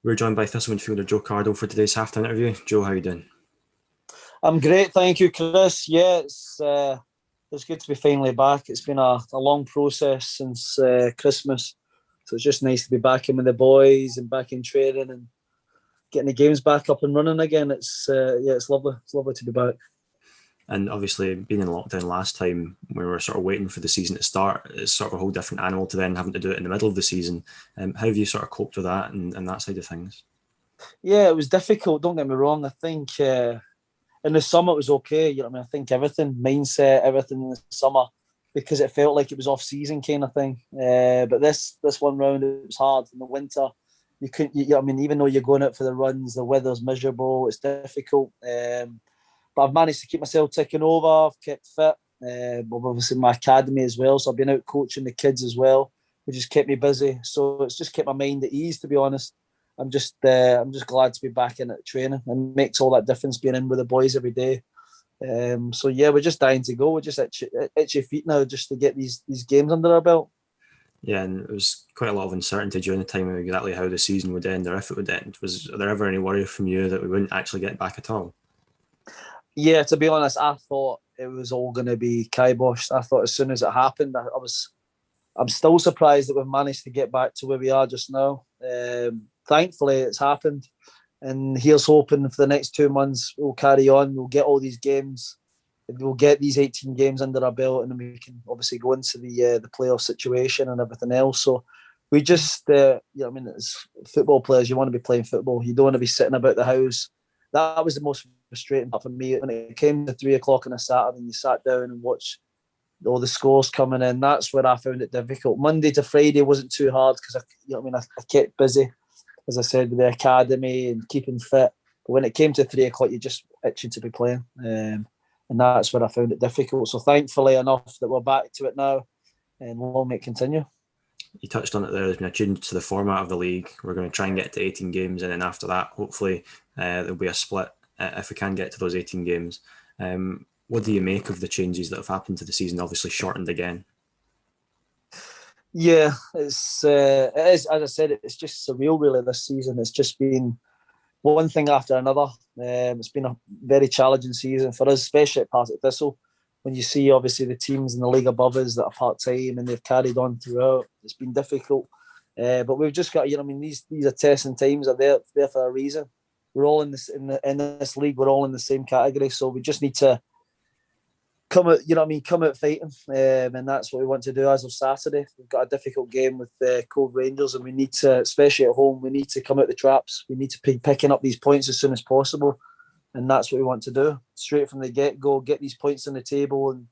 We're joined by Thistle midfielder Joe Cardle for today's half-time interview. Joe, how are you doing? I'm great, thank you, Chris. Yeah, it's good to be finally back. It's been a long process since Christmas, so it's just nice to be back in with the boys and back in training and getting the games back up and running again. It's lovely. It's lovely to be back. And obviously, being in lockdown last time, we were sort of waiting for the season to start. It's sort of a whole different animal to then having to do it in the middle of the season. How have you sort of coped with that and that side of things? Yeah, it was difficult. Don't get me wrong. I think in the summer it was okay. You know what I mean? I think everything, mindset, everything in the summer, because it felt like it was off season kind of thing. But this one round it was hard in the winter. You couldn't. You know what I mean? Even though you're going out for the runs, the weather's miserable. It's difficult. But I've managed to keep myself ticking over. I've kept fit. Obviously my academy as well, so I've been out coaching the kids as well, which has kept me busy. So it's just kept my mind at ease, to be honest. I'm just glad to be back in at training, and it makes all that difference being in with the boys every day. So yeah, we're just dying to go. We're just itchy feet now just to get these games under our belt. Yeah, and it was quite a lot of uncertainty during the time of exactly how the season would end or if it would end. Was there ever any worry from you that we wouldn't actually get back at all? Yeah, to be honest, I thought it was all going to be kiboshed. I thought as soon as it happened, I'm still surprised that we've managed to get back to where we are just now. Thankfully, it's happened. And here's hoping for the next 2 months we'll carry on. We'll get all these games. We'll get these 18 games under our belt, and then we can obviously go into the playoff situation and everything else. So we just, as football players, you want to be playing football. You don't want to be sitting about the house. That was the most frustrating part for me when it came to 3 o'clock on a Saturday and you sat down and watched all the scores coming in. That's where I found it difficult. Monday to Friday wasn't too hard because I kept busy, as I said, with the academy and keeping fit. But when it came to 3 o'clock, you're just itching to be playing. And that's where I found it difficult. So thankfully enough that we're back to it now, and long may it continue. You touched on it there. There's been a change to the format of the league. We're going to try and get to 18 games, and then after that, hopefully, there'll be a split if we can get to those 18 games. What do you make of the changes that have happened to the season? Obviously, shortened again. Yeah, it is. As I said, it's just surreal, really. This season, it's just been one thing after another. It's been a very challenging season for us, especially at Partick Thistle. When you see, obviously, the teams in the league above us that are part-time and they've carried on throughout, it's been difficult. But we've just got, these are testing times. Are there for a reason. We're all in this league. We're all in the same category, so we just need to come out fighting, and that's what we want to do as of Saturday. We've got a difficult game with Cove Rangers, and we need to, especially at home, we need to come out the traps. We need to be picking up these points as soon as possible, and that's what we want to do. Straight from the get-go, get these points on the table, and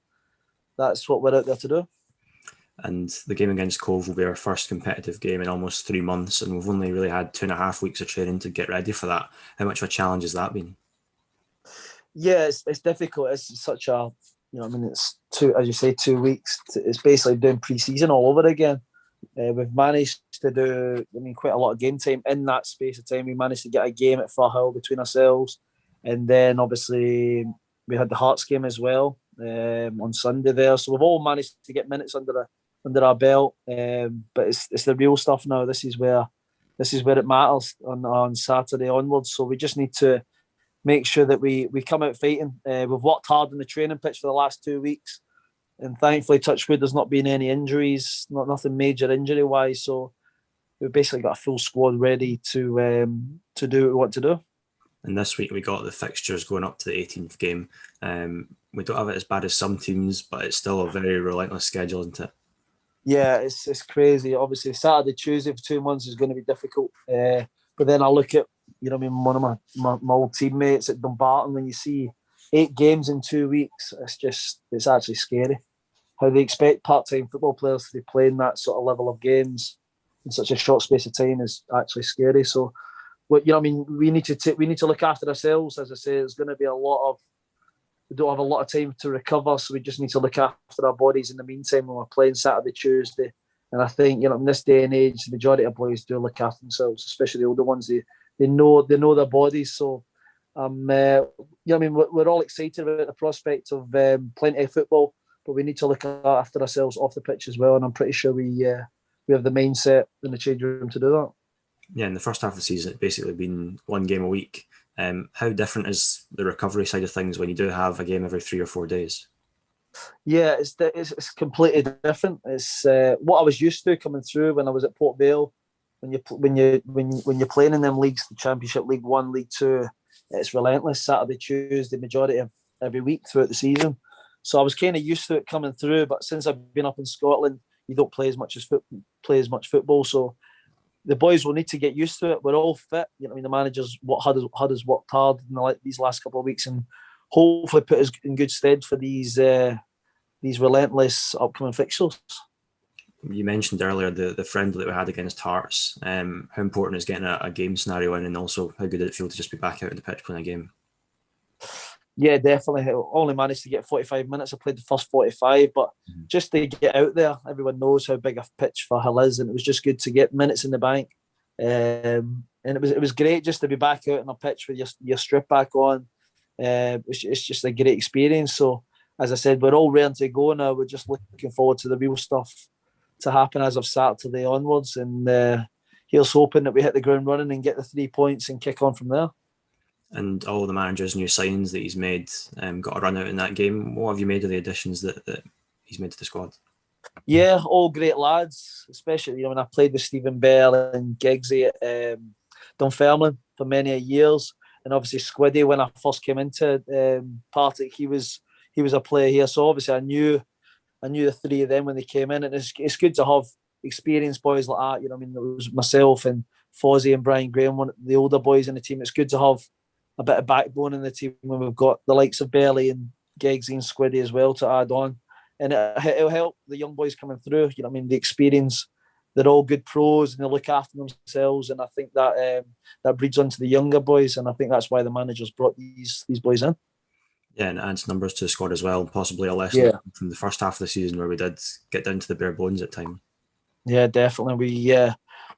that's what we're out there to do. And the game against Cove will be our first competitive game in almost 3 months, and we've only really had 2.5 weeks of training to get ready for that. How much of a challenge has that been? Yeah, it's difficult. It's such a it's 2 weeks. It's basically doing pre-season all over again. We've managed to do, quite a lot of game time in that space of time. We managed to get a game at Firhill between ourselves, and then obviously we had the Hearts game as well on Sunday there. So we've all managed to get minutes under our belt. But it's the real stuff now. This is where it matters on Saturday onwards. So we just need to make sure that we come out fighting. We've worked hard on the training pitch for the last 2 weeks, and thankfully, touch wood, there's not been any injuries, nothing major injury wise. So we've basically got a full squad ready to do what we want to do. And this week we got the fixtures going up to the 18th game. We don't have it as bad as some teams, but it's still a very relentless schedule, isn't it? Yeah, it's crazy. Obviously, Saturday, Tuesday for 2 months is going to be difficult. But then I look at, one of my old teammates at Dumbarton, when you see 8 games in 2 weeks, it's actually scary. How they expect part-time football players to be playing that sort of level of games in such a short space of time is actually scary. So, we need to look after ourselves. As I say, there's going to be we don't have a lot of time to recover, so we just need to look after our bodies in the meantime when we're playing Saturday, Tuesday. And I think, in this day and age, the majority of boys do look after themselves, especially the older ones. They know their bodies. So, we're all excited about the prospect of plenty of football, but we need to look after ourselves off the pitch as well. And I'm pretty sure we have the mindset in the change room to do that. Yeah, in the first half of the season, it's basically been one game a week. How different is the recovery side of things when you do have a game every 3 or 4 days? Yeah, it's completely different. It's what I was used to coming through when I was at Port Vale. When you're playing in them leagues, the Championship, League One, League Two, it's relentless. Saturday, Tuesday, majority of every week throughout the season. So I was kind of used to it coming through. But since I've been up in Scotland, you don't play as much football. So the boys will need to get used to it. We're all fit. You know, I mean, the managers what had us worked hard in these last couple of weeks, and hopefully put us in good stead for these relentless upcoming fixtures. You mentioned earlier the friendly that we had against Hearts. How important is getting a game scenario in, and also how good did it feel to just be back out on the pitch playing a game? Yeah, definitely. I only managed to get 45 minutes. I played the first 45, but just to get out there, everyone knows how big a pitch for Hill is, and it was just good to get minutes in the bank. And it was great just to be back out on a pitch with your strip back on. It's just a great experience. So, as I said, we're all ready to go now. We're just looking forward to the real stuff to happen as of Saturday onwards. And here's hoping that we hit the ground running and get the 3 points and kick on from there. And all the manager's new signings that he's made got a run out in that game. What have you made of the additions that he's made to the squad? Yeah, all great lads, especially when I played with Stephen Bell and Giggsy at Dunfermline for many years, and obviously Squiddy when I first came into Partick, he was a player here, so obviously I knew the three of them when they came in, and it's good to have experienced boys like that. You know, I mean, it was myself and Fozzie and Brian Graham, one of the older boys in the team. It's good to have a bit of backbone in the team when we've got the likes of Belly and Giggsy and Squiddy as well to add on. And it'll help the young boys coming through. You know, I mean, the experience. They're all good pros and they look after themselves. And I think that breeds onto the younger boys. And I think that's why the managers brought these boys in. Yeah, and it adds numbers to the squad as well. Possibly a lesson Yeah, from the first half of the season where we did get down to the bare bones at times. yeah, definitely.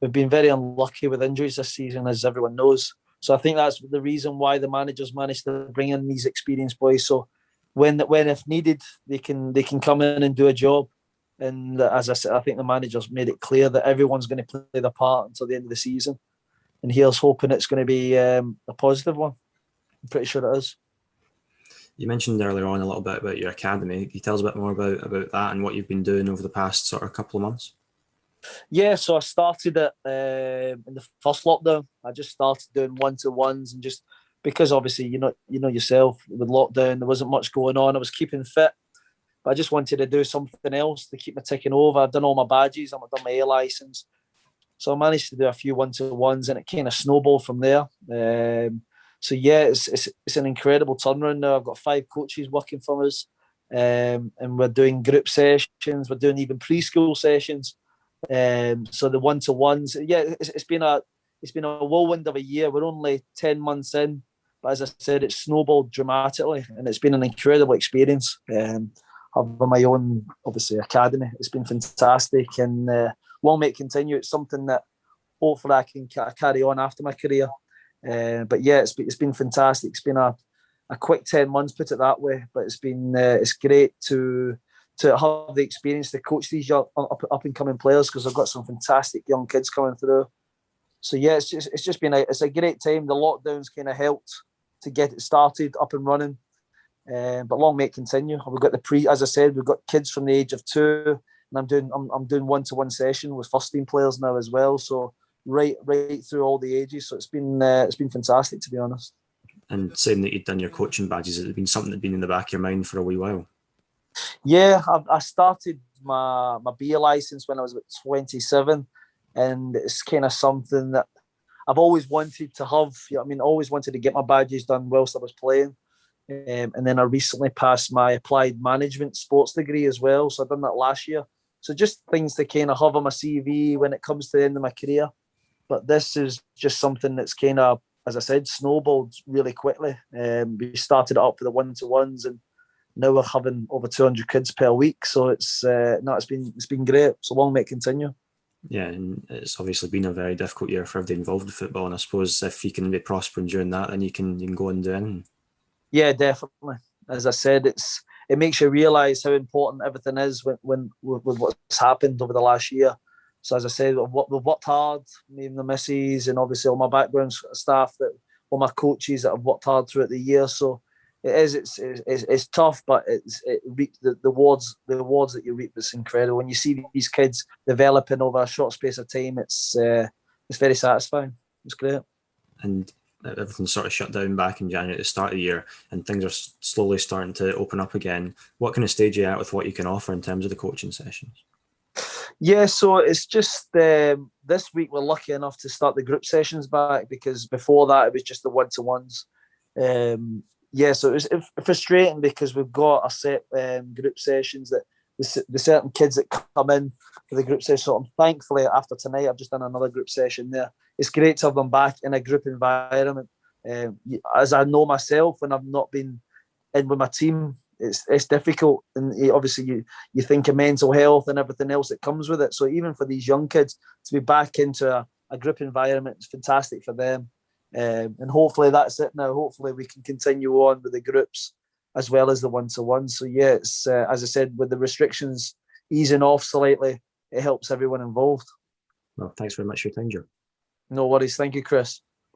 We've been very unlucky with injuries this season, as everyone knows. So I think that's the reason why the managers managed to bring in these experienced boys. So when if needed, they can come in and do a job. And as I said, I think the managers made it clear that everyone's going to play their part until the end of the season. And here's hoping it's going to be a positive one. I'm pretty sure it is. You mentioned earlier on a little bit about your academy. Can you tell us a bit more about that and what you've been doing over the past sort of couple of months? Yeah, so I started it in the first lockdown. I just started doing one-to-ones, and just because obviously you know yourself with lockdown there wasn't much going on. I was keeping fit, but I just wanted to do something else to keep me ticking over. I've done all my badges. I've done my A license, so I managed to do a few one-to-ones, and it kind of snowballed from there. So yeah, it's an incredible turnaround now. I've got 5 coaches working for us, and we're doing group sessions. We're doing even preschool sessions. So the one-to-ones, yeah, it's been a whirlwind of a year. We're only 10 months in, but as I said, it's snowballed dramatically, and it's been an incredible experience. Having my own, obviously, academy, it's been fantastic, and long may it continue. It's something that hopefully I can carry on after my career. But yeah, it's been fantastic. It's been a quick 10 months, put it that way, but it's great to have the experience to coach these young up and coming players, because I've got some fantastic young kids coming through. So yeah, it's just been it's a great time. The lockdowns kind of helped to get it started up and running, but long may it continue. We've got as I said, we've got kids from the age of 2, and I'm doing one-to-one session with first team players now as well. So right through all the ages. So it's been fantastic, to be honest. And saying that you'd done your coaching badges, has it been something that's been in the back of your mind for a wee while? Yeah, I started my B license when I was about 27, and it's kind of something that I've always wanted to have. You know, I mean, always wanted to get my badges done whilst I was playing. And then I recently passed my applied management sports degree as well. So I've done that last year. So just things to kind of have on my CV when it comes to the end of my career. But this is just something that's kind of, as I said, snowballed really quickly. We started it up for the one-to-ones, and now we're having over 200 kids per week. So it's been great. So long may it continue. Yeah, and it's obviously been a very difficult year for everybody involved with football. And I suppose if you can be prospering during that, then you can go and do anything. Yeah, definitely. As I said, it makes you realise how important everything is when with what's happened over the last year. So as I said, we've worked hard, me and the missus, and obviously all my background staff, that all my coaches that have worked hard throughout the year. So it's tough, but the awards that you reap is incredible. When you see these kids developing over a short space of time, it's very satisfying. It's great. And everything sort of shut down back in January at the start of the year, and things are slowly starting to open up again. What kind of stage are you at with what you can offer in terms of the coaching sessions? Yeah, so it's just this week we're lucky enough to start the group sessions back, because before that it was just the one-to-ones. So it was frustrating because we've got a set group sessions that the certain kids that come in for the group session. So thankfully, after tonight, I've just done another group session there. It's great to have them back in a group environment. As I know myself, when I've not been in with my team, it's difficult, and obviously you think of mental health and everything else that comes with it. So even for these young kids to be back into a group environment is fantastic for them, and hopefully that's it now. Hopefully we can continue on with the groups as well as the one-to-one. So yeah, it's as I said, with the restrictions easing off slightly, it helps everyone involved. Well, thanks very much for your time, Joe. No worries. Thank you, Chris.